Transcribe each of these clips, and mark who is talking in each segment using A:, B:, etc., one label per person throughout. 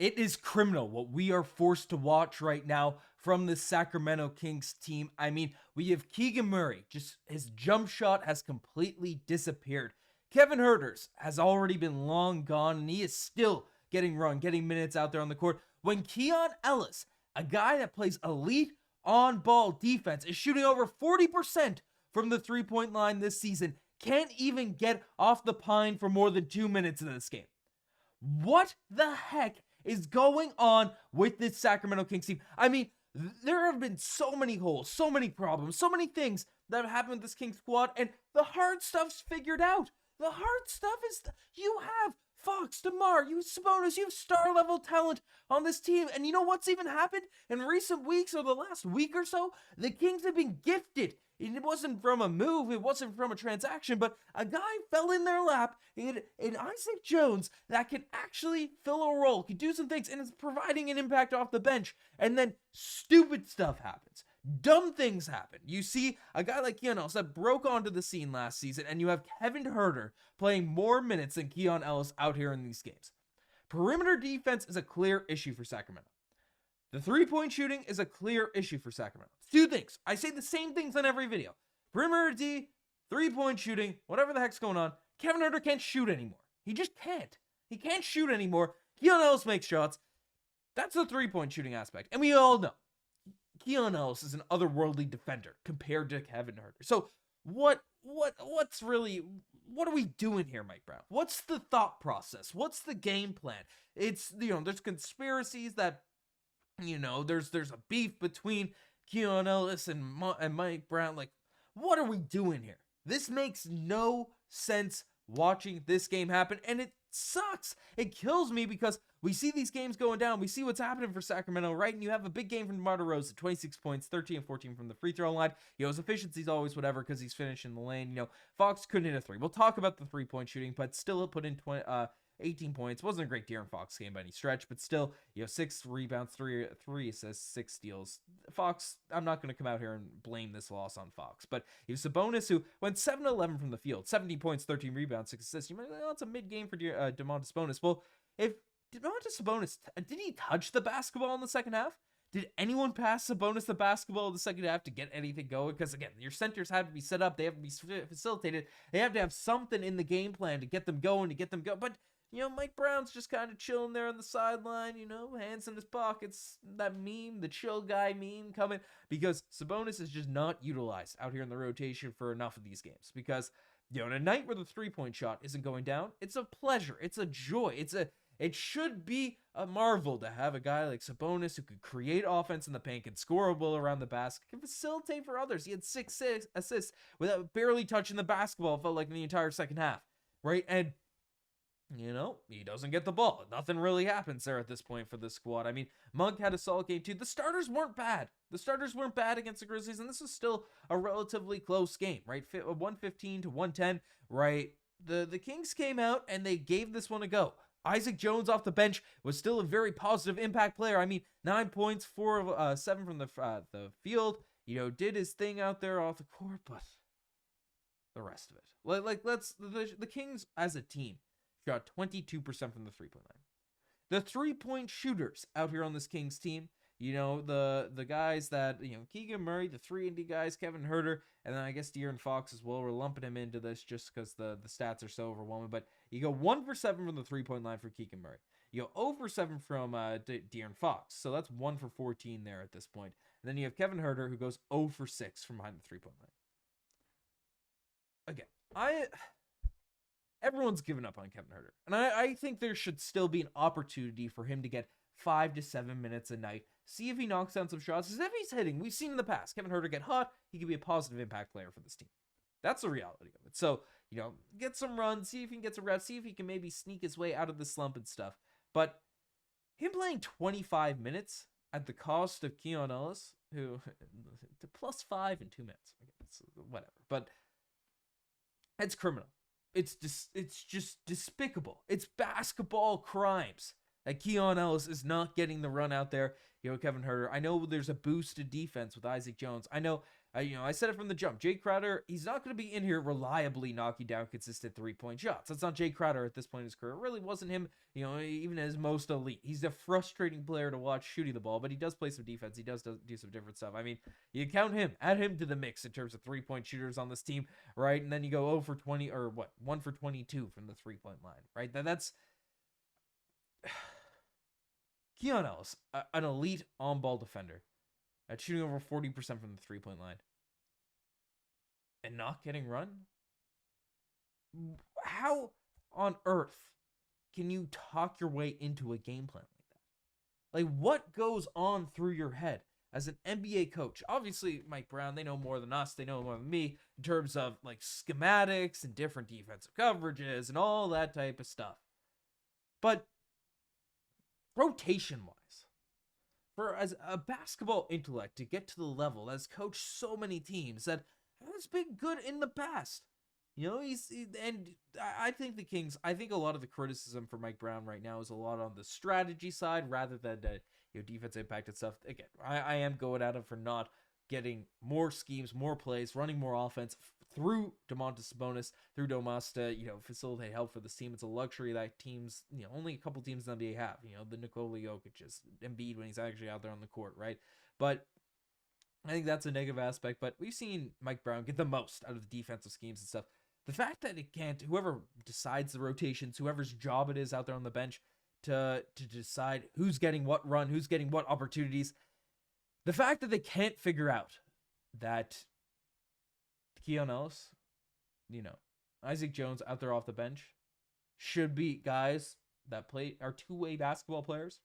A: It is criminal what we are forced to watch right now from the Sacramento Kings team. I mean, we have Keegan Murray, just his jump shot has completely disappeared. Kevin Huerter has already been long gone, and he is still getting minutes out there on the court. When Keon Ellis, a guy that plays elite on-ball defense, is shooting over 40% from the three-point line this season, can't even get off the pine for more than 2 minutes in this game. What the heck is going on with this Sacramento Kings team? I mean, there have been so many holes, so many problems, so many things that have happened with this Kings squad, and the hard stuff's figured out. The hard stuff is, you have Fox, DeMar, you have Sabonis, you have star-level talent on this team, and you know what's even happened in recent weeks or the last week or so? The Kings have been gifted. It wasn't from a move, it wasn't from a transaction, but a guy fell in their lap in Isaac Jones that can actually fill a role, can do some things, and is providing an impact off the bench. And then stupid stuff happens. Dumb things happen. You see a guy like Keon Ellis that broke onto the scene last season, and you have Kevin Huerter playing more minutes than Keon Ellis out here in these games. Perimeter defense is a clear issue for Sacramento. The three-point shooting is a clear issue for Sacramento. Two things. I say the same things on every video. Perimeter D, three-point shooting, whatever the heck's going on. Kevin Huerter can't shoot anymore. He just can't. He can't shoot anymore. Keon Ellis makes shots. That's the three-point shooting aspect. And we all know Keon Ellis is an otherworldly defender compared to Kevin Huerter. So what are we doing here, Mike Brown? What's the thought process? What's the game plan? It's, there's conspiracies that, there's a beef between Keon Ellis and Mike Brown. Like, what are we doing here? This makes no sense watching this game happen, and it sucks. It kills me because we see these games going down. We see what's happening for Sacramento, right? And you have a big game from DeMar DeRozan, 26 points, 13 and 14 from the free throw line. His efficiency's always whatever because he's finishing the lane. Fox couldn't hit a three. We'll talk about the three-point shooting, but still put in 18 points. Wasn't a great De'Aaron Fox game by any stretch, but still, 6 rebounds, 3 assists, 6 steals. Fox, I'm not going to come out here and blame this loss on Fox, but he was Sabonis, who went 7-11 from the field, 17 points, 13 rebounds, 6 assists. You might be like, oh, it's a mid-game for Domantas Sabonis. Well, if Domantas Sabonis, did he touch the basketball in the second half? Did anyone pass Sabonis the basketball in the second half to get anything going? Because, again, your centers have to be set up. They have to be facilitated. They have to have something in the game plan to get them going, But Mike Brown's just kind of chilling there on the sideline, hands in his pockets, that meme, the chill guy meme coming, because Sabonis is just not utilized out here in the rotation for enough of these games. Because, in a night where the three-point shot isn't going down, it's a pleasure, it's a joy, it should be a marvel to have a guy like Sabonis who could create offense in the paint, can score a ball around the basket, can facilitate for others. He had 6 assists without barely touching the basketball, it felt like in the entire second half, right? And he doesn't get the ball. Nothing really happens there at this point for this squad. I mean, Monk had a solid game too. The starters weren't bad. Against the Grizzlies, and this was still a relatively close game, right? 115 to 110, right? The Kings came out and they gave this one a go. Isaac Jones off the bench was still a very positive impact player. I mean, 9 points, 4 of 7 from the field. Did his thing out there off the court, but the rest of it, the Kings as a team shot 22% from the three-point line. The three-point shooters out here on this Kings team, the guys that, Keegan Murray, the 3-and-D guys, Kevin Huerter, and then I guess De'Aaron Fox as well. We're lumping him into this just because the stats are so overwhelming. But you go 1 for 7 from the three-point line for Keegan Murray. You go 0 for 7 from De'Aaron Fox. So that's 1 for 14 there at this point. And then you have Kevin Huerter, who goes 0 for 6 from behind the three-point line. Again, everyone's given up on Kevin Huerter. And I think there should still be an opportunity for him to get 5 to 7 minutes a night. See if he knocks down some shots. Because if he's hitting, we've seen in the past, Kevin Huerter get hot, he can be a positive impact player for this team. That's the reality of it. So, get some runs, see if he can get some reps, see if he can maybe sneak his way out of the slump and stuff. But him playing 25 minutes at the cost of Keon Ellis, who to +5 in 2 minutes. It's whatever. But it's criminal. It's just despicable. It's basketball crimes that Keon Ellis is not getting the run out there. Kevin Huerter. I know there's a boost to defense with Isaac Jones. I know I said it from the jump. Jay Crowder, he's not going to be in here reliably knocking down consistent 3-point shots. That's not Jay Crowder at this point in his career. It really wasn't him, even as most elite. He's a frustrating player to watch shooting the ball, but he does play some defense. He does do some different stuff. I mean, you count him, add him to the mix in terms of 3-point shooters on this team, right? And then you go 0 for 20, or what, 1 for 22 from the 3-point line, right? That's Keon Ellis, an elite on-ball defender, at shooting over 40% from the 3-point line and not getting run? How on earth can you talk your way into a game plan like that? Like, what goes on through your head as an NBA coach? Obviously, Mike Brown, they know more than us. They know more than me in terms of like schematics and different defensive coverages and all that type of stuff. But rotation-wise, for as a basketball intellect to get to the level that's coached so many teams that has been good in the past. I think the Kings, I think a lot of the criticism for Mike Brown right now is a lot on the strategy side rather than defense impacted stuff. Again, I am going at him for not getting more schemes, more plays, running more offense through Domantas Sabonis, through Domas to, facilitate help for this team. It's a luxury that teams, only a couple teams in the NBA have, the Nikola Jokic's, Embiid when he's actually out there on the court, right? But I think that's a negative aspect, but we've seen Mike Brown get the most out of the defensive schemes and stuff. The fact that it can't, whoever decides the rotations, whoever's job it is out there on the bench to decide who's getting what run, who's getting what opportunities, the fact that they can't figure out that Keon Ellis, Isaac Jones out there off the bench should be guys that are two-way basketball players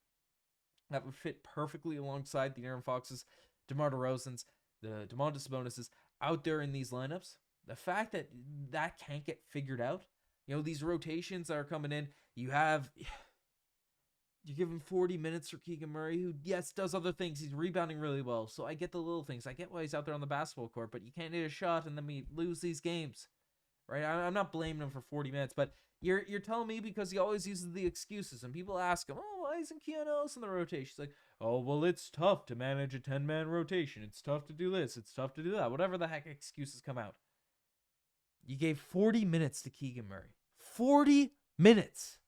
A: that would fit perfectly alongside the Aaron Foxes, DeMar DeRozans, the Domantas Sabonis out there in these lineups. The fact that can't get figured out, these rotations that are coming in, you give him 40 minutes for Keegan Murray, who, yes, does other things. He's rebounding really well, so I get the little things. I get why he's out there on the basketball court, but you can't hit a shot, and then we lose these games, right? I'm not blaming him for 40 minutes, but you're telling me because he always uses the excuses, and people ask him, oh, why isn't Keon Ellis in the rotation? He's like, oh, well, it's tough to manage a 10-man rotation. It's tough to do this. It's tough to do that. Whatever the heck excuses come out. You gave 40 minutes to Keegan Murray. 40 minutes.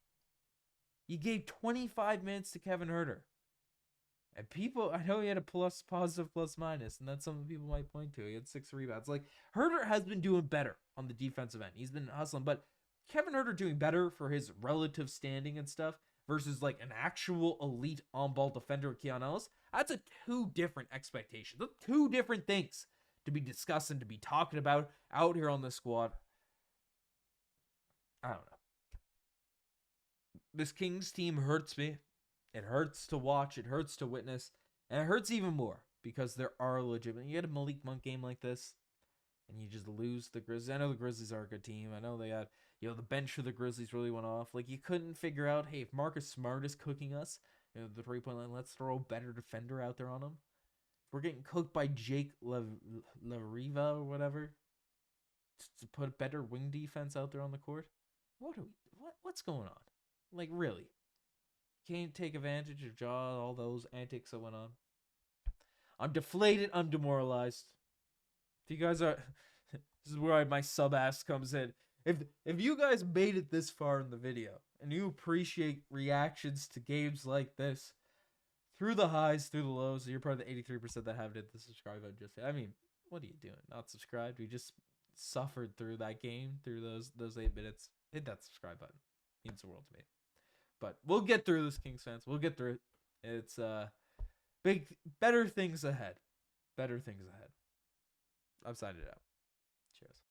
A: You gave 25 minutes to Kevin Huerter. And people, I know he had a positive plus minus, and that's something people might point to. He had 6 rebounds. Like, Huerter has been doing better on the defensive end. He's been hustling, but Kevin Huerter doing better for his relative standing and stuff versus like an actual elite on-ball defender with Keon Ellis, that's a 2 different expectations. Those 2 different things to be discussing, to be talking about out here on the squad. I don't know. This Kings team hurts me. It hurts to watch. It hurts to witness. And it hurts even more because there are legitimate. You had a Malik Monk game like this, and you just lose the Grizzlies. I know the Grizzlies are a good team. I know they had, the bench for the Grizzlies really went off. Like, you couldn't figure out, hey, if Marcus Smart is cooking us, the 3-point line, let's throw a better defender out there on him. If we're getting cooked by Jake LaRiva or whatever, to put a better wing defense out there on the court. What's going on? Like, really? Can't take advantage of all those antics that went on. I'm deflated. I'm demoralized. If you guys are, this is where my sub-ass comes in. If you guys made it this far in the video and you appreciate reactions to games like this, through the highs, through the lows, you're part of the 83% that have hit the subscribe button. I mean, what are you doing? Not subscribed? We just suffered through that game, through those 8 minutes. Hit that subscribe button. It means the world to me. But we'll get through this, Kings fans. We'll get through it. It's better things ahead. Better things ahead. I've signed it out. Cheers.